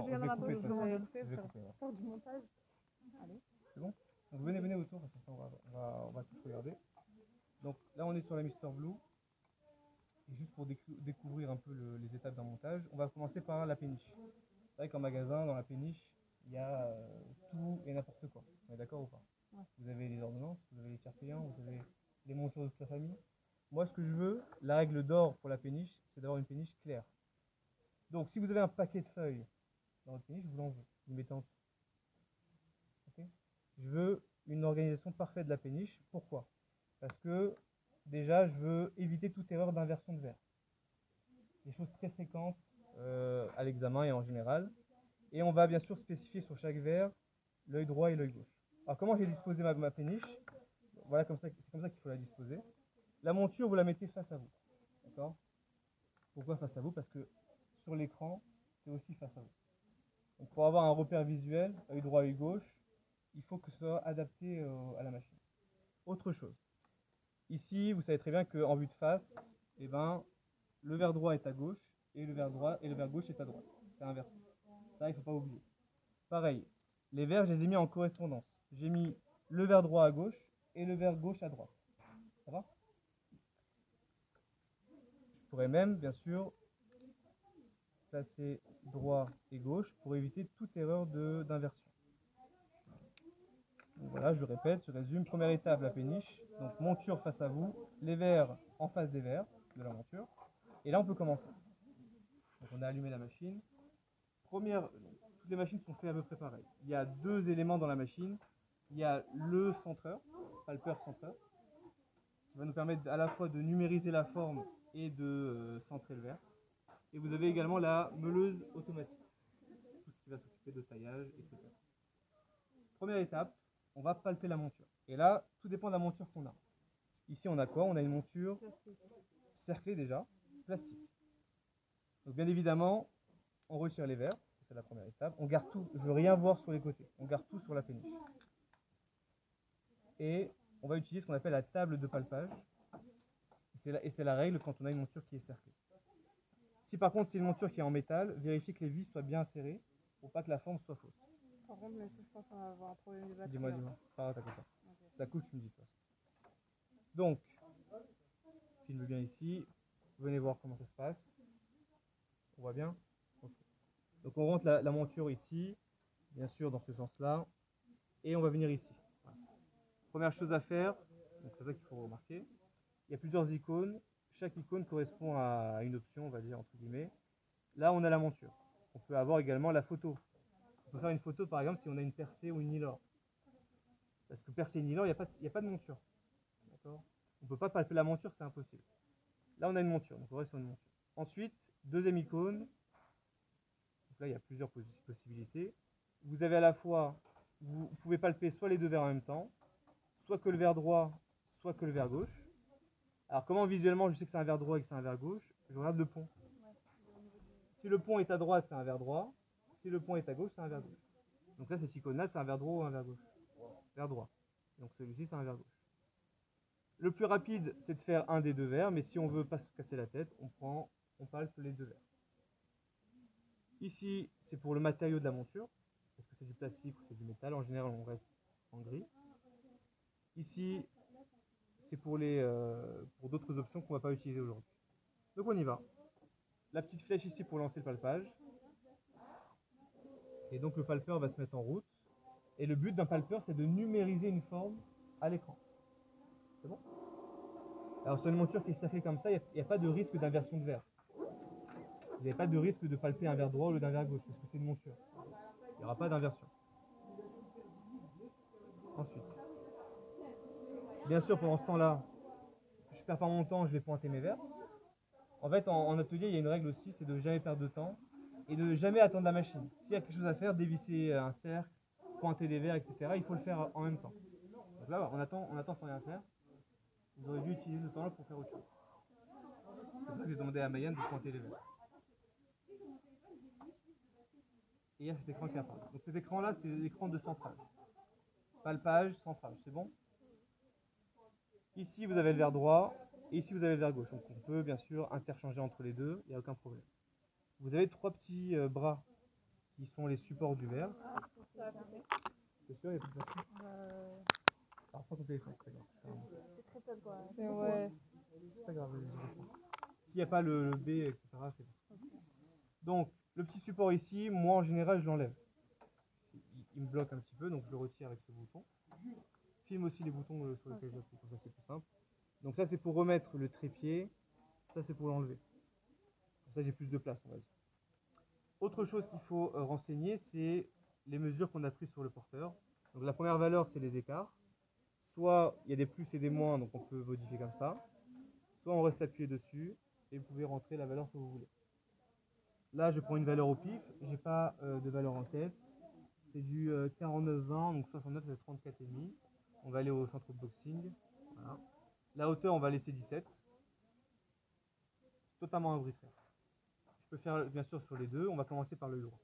je je regarde vais ma couper pause, de je toute vais façon. couper, Je vais couper, ouais. faire du montage. Allez. C'est bon? Donc venez autour, parce que on va tous regarder. Donc là on est sur la Mister Blue. Et juste pour découvrir un peu les étapes d'un montage, on va commencer par la péniche. C'est vrai qu'en magasin, dans la péniche, il y a tout et n'importe quoi. On est d'accord ou pas? Ouais. Vous avez les ordonnances, vous avez les tiers payants, vous avez les montures de toute la famille. Moi, ce que je veux, la règle d'or pour la péniche, c'est d'avoir une péniche claire. Donc, si vous avez un paquet de feuilles dans votre péniche, vous l'enlevez, vous le mettez en dessous. Okay? Je veux une organisation parfaite de la péniche. Pourquoi? Parce que déjà, je veux éviter toute erreur d'inversion de verre. Des choses très fréquentes à l'examen et en général. Et on va bien sûr spécifier sur chaque verre l'œil droit et l'œil gauche. Alors comment j'ai disposé ma péniche? Voilà, c'est comme ça qu'il faut la disposer. La monture, vous la mettez face à vous. D'accord? Pourquoi face à vous? Parce que sur l'écran, c'est aussi face à vous. Donc pour avoir un repère visuel, œil droit, œil gauche, il faut que ce soit adapté à la machine. Autre chose. Ici, vous savez très bien qu'en vue de face, eh ben, le verre droit est à gauche et le verre gauche est à droite. C'est inversé. Ça, il ne faut pas oublier. Pareil, les verres, je les ai mis en correspondance. J'ai mis le verre droit à gauche et le verre gauche à droite. Ça va? Je pourrais même, bien sûr, placer droit et gauche pour éviter toute erreur d'inversion. Voilà, je répète, je résume. Première étape, la péniche. Donc monture face à vous, les verres en face des verres de la monture. Et là, on peut commencer. Donc on a allumé la machine. Toutes les machines sont faites à peu près pareil. Il y a deux éléments dans la machine. Il y a le centreur, palpeur centreur, qui va nous permettre à la fois de numériser la forme et de centrer le verre. Et vous avez également la meuleuse automatique, tout ce qui va s'occuper de taillage, etc. Première étape, on va palper la monture. Et là, tout dépend de la monture qu'on a. Ici, on a quoi? On a une monture cerclée déjà, plastique. Donc bien évidemment, on retire les verres, c'est la première étape. On garde tout, je veux rien voir sur les côtés. On garde tout sur la péniche. Et on va utiliser ce qu'on appelle la table de palpage. Et c'est la règle quand on a une monture qui est cerclée. Si par contre c'est une monture qui est en métal, vérifiez que les vis soient bien serrées pour pas que la forme soit fausse. Par contre, mais je pense qu'on va avoir un problème de batterie. Dis-moi. Ah, t'inquiète pas. Okay. Si ça coupe, tu me dis de toute façon. Donc, filme bien ici. Venez voir comment ça se passe. On voit bien? Okay. Donc on rentre la monture ici, bien sûr dans ce sens-là, et on va venir ici. Voilà. Première chose à faire, c'est ça qu'il faut remarquer, il y a plusieurs icônes, chaque icône correspond à une option, on va dire entre guillemets. Là on a la monture, on peut avoir également la photo. On peut faire une photo par exemple si on a une percée ou une Nilor. Parce que percée et Nilor, il n'y a pas de monture. On ne peut pas palper la monture, c'est impossible. Là on a une monture, donc on reste sur une monture. Ensuite, deuxième icône, donc là il y a plusieurs possibilités. Vous avez à la fois, vous pouvez palper soit les deux verres en même temps, soit que le verre droit, soit que le verre gauche. Alors comment visuellement je sais que c'est un verre droit et que c'est un verre gauche? Je regarde le pont. Si le pont est à droite, c'est un verre droit. Si le pont est à gauche, c'est un verre gauche. Donc là, cette icône-là, c'est un verre droit ou un verre gauche? Verre droit. Donc celui-ci, c'est un verre gauche. Le plus rapide, c'est de faire un des deux verres, mais si on veut pas se casser la tête, on palpe les deux verres. Ici, c'est pour le matériau de la monture. Est-ce que c'est du plastique ou c'est du métal? En général, on reste en gris. Ici, c'est pour d'autres options qu'on ne va pas utiliser aujourd'hui. Donc on y va. La petite flèche ici pour lancer le palpage. Et donc le palpeur va se mettre en route. Et le but d'un palpeur, c'est de numériser une forme à l'écran. C'est bon? Alors sur une monture qui est cerclée comme ça, il n'y a pas de risque d'inversion de verre. Vous n'avez pas de risque de palper un verre droit au lieu d'un verre gauche, parce que c'est une monture. Il n'y aura pas d'inversion. Ensuite, bien sûr, pendant ce temps-là, je ne perds pas mon temps, je vais pointer mes verres. En fait, en atelier, il y a une règle aussi, c'est de ne jamais perdre de temps et de ne jamais attendre la machine. S'il y a quelque chose à faire, dévisser un cercle, pointer des verres, etc., il faut le faire en même temps. Donc là, on attend sans rien faire. Vous aurez dû utiliser ce temps-là pour faire autre chose. C'est pour ça que j'ai demandé à Mayenne de pointer les verres. Et il y a cet écran qui apparaît. Donc cet écran-là, c'est l'écran de centrage. Palpage, centrage, c'est bon? Ici, vous avez le verre droit et ici, vous avez le verre gauche. Donc on peut bien sûr interchanger entre les deux, il n'y a aucun problème. Vous avez trois petits bras qui sont les supports du verre. Ah, c'est ça à côté. C'est sûr, il y a plus de batterie. Euh, Alors prends ton téléphone, c'est pas grave. c'est très top quoi. C'est ouais. C'est pas grave, vas-y, je reprends. S'il n'y a pas le B, etc., c'est bon. Donc, le petit support ici, moi en général, je l'enlève. Il me bloque un petit peu, donc je le retire avec ce bouton. Filme aussi les boutons sur lesquels j'appuie, comme ça c'est plus simple. Donc ça c'est pour remettre le trépied, ça c'est pour l'enlever. Comme ça j'ai plus de place, on va dire. Autre chose qu'il faut renseigner, c'est les mesures qu'on a prises sur le porteur. Donc la première valeur, c'est les écarts. Soit il y a des plus et des moins, donc on peut modifier comme ça. Soit on reste appuyé dessus et vous pouvez rentrer la valeur que vous voulez. Là, je prends une valeur au pif, j'ai pas de valeur en tête. C'est du 49,20, donc 69, c'est 34,5. On va aller au centre de boxing. Voilà. La hauteur, on va laisser 17. Totalement arbitraire. Je peux faire bien sûr sur les deux. On va commencer par le droit.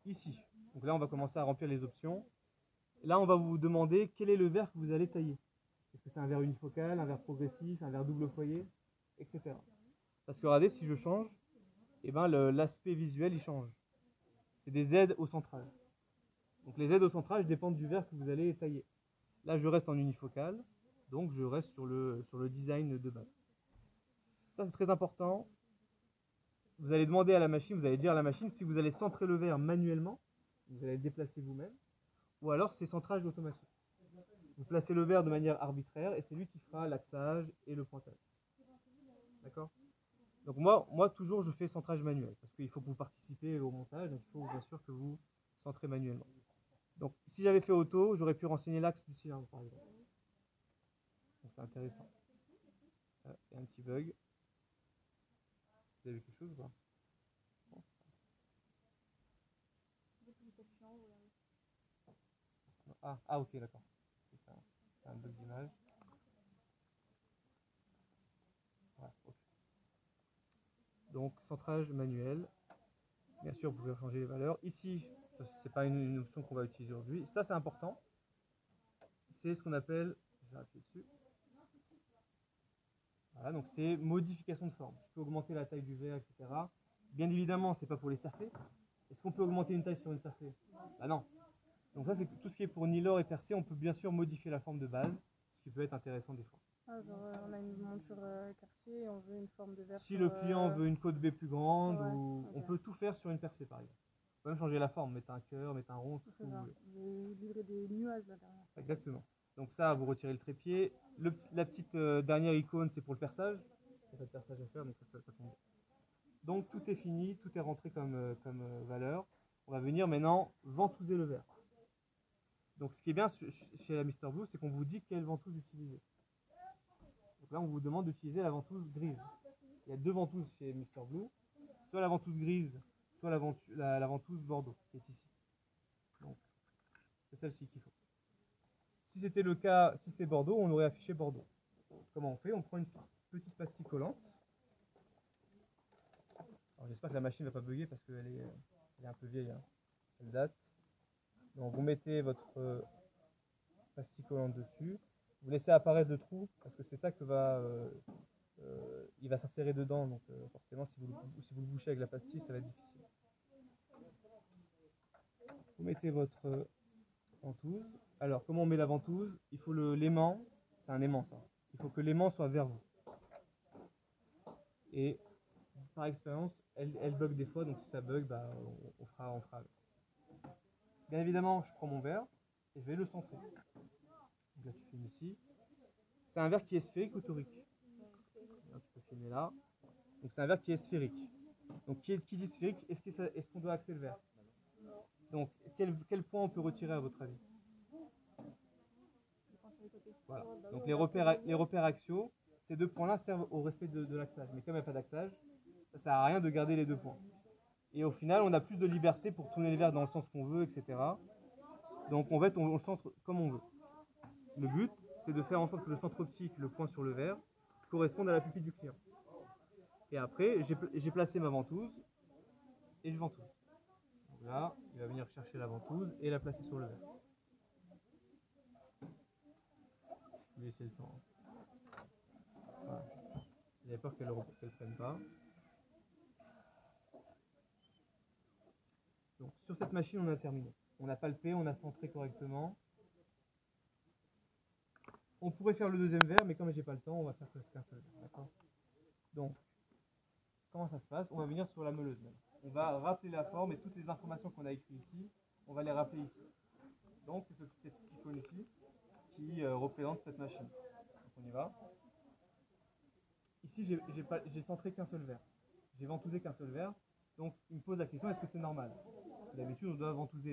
Ici. Donc là, on va commencer à remplir les options. Là, on va vous demander quel est le verre que vous allez tailler. Est-ce que c'est un verre unifocal, un verre progressif, un verre double foyer, etc. Parce que regardez, si je change, eh ben, l'aspect visuel, il change. C'est des aides au centrage. Donc les aides au centrage dépendent du verre que vous allez tailler. Là, je reste en unifocal, donc je reste sur le design de base. Ça, c'est très important. Vous allez demander à la machine, vous allez dire à la machine si vous allez centrer le verre manuellement, vous allez le déplacer vous-même, ou alors c'est centrage automatique. Vous placez le verre de manière arbitraire et c'est lui qui fera l'axage et le pointage. D'accord? Donc moi, toujours, je fais centrage manuel, parce qu'il faut que vous participez au montage, donc il faut bien sûr que vous centrez manuellement. Donc, si j'avais fait auto, j'aurais pu renseigner l'axe du cylindre, par exemple. Donc, c'est intéressant. Il y a un petit bug. Vous avez quelque chose ou pas? Ah, ok, d'accord. C'est ça. C'est un bug d'image. Voilà, ok. Donc, centrage manuel. Bien sûr, vous pouvez changer les valeurs. Ici, ce n'est pas une option qu'on va utiliser aujourd'hui. Ça, c'est important. C'est ce qu'on appelle, je vais appuyer dessus. Voilà, donc c'est modification de forme. Je peux augmenter la taille du verre, etc. Bien évidemment, c'est pas pour les cerclés. Est-ce qu'on peut augmenter une taille sur une cerclée? Bah non. Donc ça, c'est tout ce qui est pour Nilor et percé. On peut bien sûr modifier la forme de base, ce qui peut être intéressant des fois. Ah, genre, on a une monture quartier et on veut une forme de verre. Si le client veut une côte B plus grande, ouais, ou okay. On peut tout faire sur une percée par exemple. On peut même changer la forme, mettre un cœur, mettre un rond, tout ce que vous voulez. Vous livrez des nuages là derrière. Exactement. Donc ça, vous retirez le trépied. La petite dernière icône, c'est pour le perçage. Il n'y a pas de perçage à faire, donc ça tombe. Donc tout est fini, tout est rentré comme valeur. On va venir maintenant ventouser le verre. Donc ce qui est bien chez la Mr Blue, c'est qu'on vous dit quelle ventouse utiliser. Donc là, on vous demande d'utiliser la ventouse grise. Il y a deux ventouses chez Mr Blue, soit la ventouse grise, soit la ventouse Bordeaux, qui est ici. Donc c'est celle-ci qu'il faut. Si c'était le cas, si c'était Bordeaux, on aurait affiché Bordeaux. Comment on fait? On prend une petite pastille collante. Alors j'espère que la machine ne va pas bugger parce qu'elle est un peu vieille, hein. Elle date. Donc vous mettez votre pastille collante dessus. Vous laissez apparaître le trou parce que c'est ça que il va s'insérer dedans. Donc forcément, si vous le bouchez avec la pastille, ça va être difficile. Vous mettez votre ventouse. Alors, comment on met la ventouse? Il faut l'aimant, c'est un aimant ça. Il faut que l'aimant soit vers vous. Et par expérience, elle bug des fois, donc si ça bug, bah, on fera avec. Bien évidemment, je prends mon verre et je vais le centrer. Donc là, tu filmes ici. C'est un verre qui est sphérique ou torique? Là, tu peux filmer là. Donc c'est un verre qui est sphérique. Donc qui dit sphérique, est-ce qu'on doit axer le verre? Donc quel point on peut retirer à votre avis? Voilà. Donc les repères axiaux, ces deux points-là servent au respect de l'axage. Mais comme il n'y a pas d'axage, ça ne sert à rien de garder les deux points. Et au final, on a plus de liberté pour tourner le verre dans le sens qu'on veut, etc. Donc en fait, on le centre comme on veut. Le but, c'est de faire en sorte que le centre optique, le point sur le verre, corresponde à la pupille du client. Et après, j'ai placé ma ventouse et je ventouse. Donc là, il va venir chercher la ventouse et la placer sur le verre. Je vais laisser le temps. Voilà. J'avais peur qu'elle ne prenne pas. Donc sur cette machine, on a terminé. On a palpé, on a centré correctement. On pourrait faire le deuxième verre, mais comme j'ai pas le temps, on va faire que qu'un seul verre. D'accord? Donc, comment ça se passe? On va venir sur la meuleuse même. On va rappeler la forme et toutes les informations qu'on a écrites ici, on va les rappeler ici. Donc c'est cette petite icône ici qui représente cette machine. Donc on y va. Ici, j'ai centré qu'un seul verre. J'ai ventousé qu'un seul verre. Donc il me pose la question, est-ce que c'est normal? D'habitude, on doit ventouser les deux.